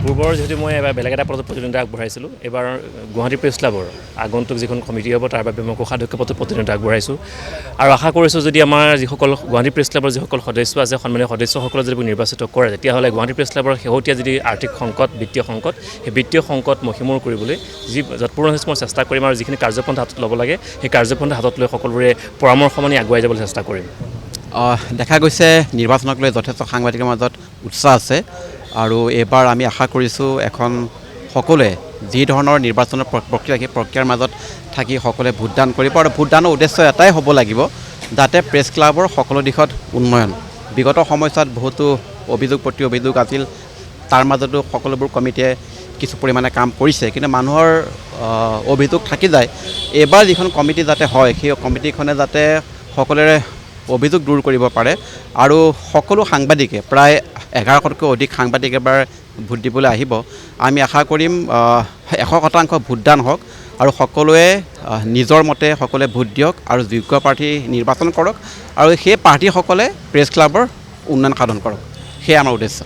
পূৰ্বৰ যিহেতু মই এবাৰ বেলেগ এটা পদত প্ৰতিদ্বন্দ্বিতা আগবঢ়াইছিলোঁ এইবাৰ গুৱাহাটী প্ৰেছ ক্লাবৰ আগন্তুক যিখন কমিটি হ'ব তাৰ বাবে মই কোষাধ্যক্ষ পদত প্ৰতিদ্বন্দ্বিতা আগবঢ়াইছোঁ আৰু আশা কৰিছোঁ যদি আমাৰ যিসকল গুৱাহাটী প্ৰেছ ক্লাবৰ যিসকল সদস্য আছে সন্মানীয় সদস্যসকলে যদি নিৰ্বাচিত কৰে তেতিয়াহ'লে গুৱাহাটী প্ৰেছ ক্লাবৰ শেহতীয়া যদি আৰ্থিক সংকট বিত্তীয় সংকট সেই বিত্তীয় সংকট মষিমূৰ কৰিবলৈ যি যৎপূৰ্ণ মই চেষ্টা কৰিম আৰু যিখিনি কাৰ্যপন্থা হাতত ল'ব লাগে সেই কাৰ্যপন্থা হাতত লৈ সকলোৰে পৰামৰ্শ মানি আগুৱাই যাবলৈ চেষ্টা কৰিম। দেখা গৈছে নিৰ্বাচনক লৈ যথেষ্ট সাংবাদিকৰ মাজত উৎসাহ আছে আৰু এইবাৰ আমি আশা কৰিছোঁ এখন সকলোৱে যি ধৰণৰ নিৰ্বাচনৰ প্ৰক্ৰিয়া সেই প্ৰক্ৰিয়াৰ মাজত থাকি সকলোৱে ভোটদান কৰিব আৰু ভোটদানৰ উদ্দেশ্য এটাই হ'ব লাগিব যাতে প্ৰেছ ক্লাবৰ সকলো দিশত উন্নয়ন। বিগত সময়ছোৱাত বহুতো অভিযোগ প্ৰতি অভিযোগ আছিল, তাৰ মাজতো সকলোবোৰ কমিটিয়ে কিছু পৰিমাণে কাম কৰিছে, কিন্তু মানুহৰ অভিযোগ থাকি যায়। এইবাৰ যিখন কমিটি যাতে হয় সেই কমিটিখনে যাতে সকলোৰে অভিযোগ দূৰ কৰিব পাৰে আৰু সকলো সাংবাদিকে প্ৰায় 1100তকৈ অধিক সাংবাদিক এবাৰ ভোট দিবলৈ আহিব। আমি আশা কৰিম 100% ভোটদান হওক আৰু সকলোৱে নিজৰ মতে সকলোৱে ভোট দিয়ক আৰু যোগ্য প্ৰাৰ্থী নিৰ্বাচন কৰক আৰু সেই প্ৰাৰ্থীসকলে প্ৰেছ ক্লাবৰ উন্নয়ন সাধন কৰক, সেয়া আমাৰ উদ্দেশ্য।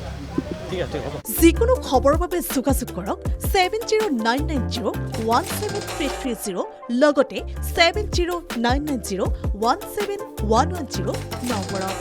যিকোনো খবৰৰ বাবে যোগাযোগ কৰক 7099017330 লগতে 7099017110 নম্বৰত।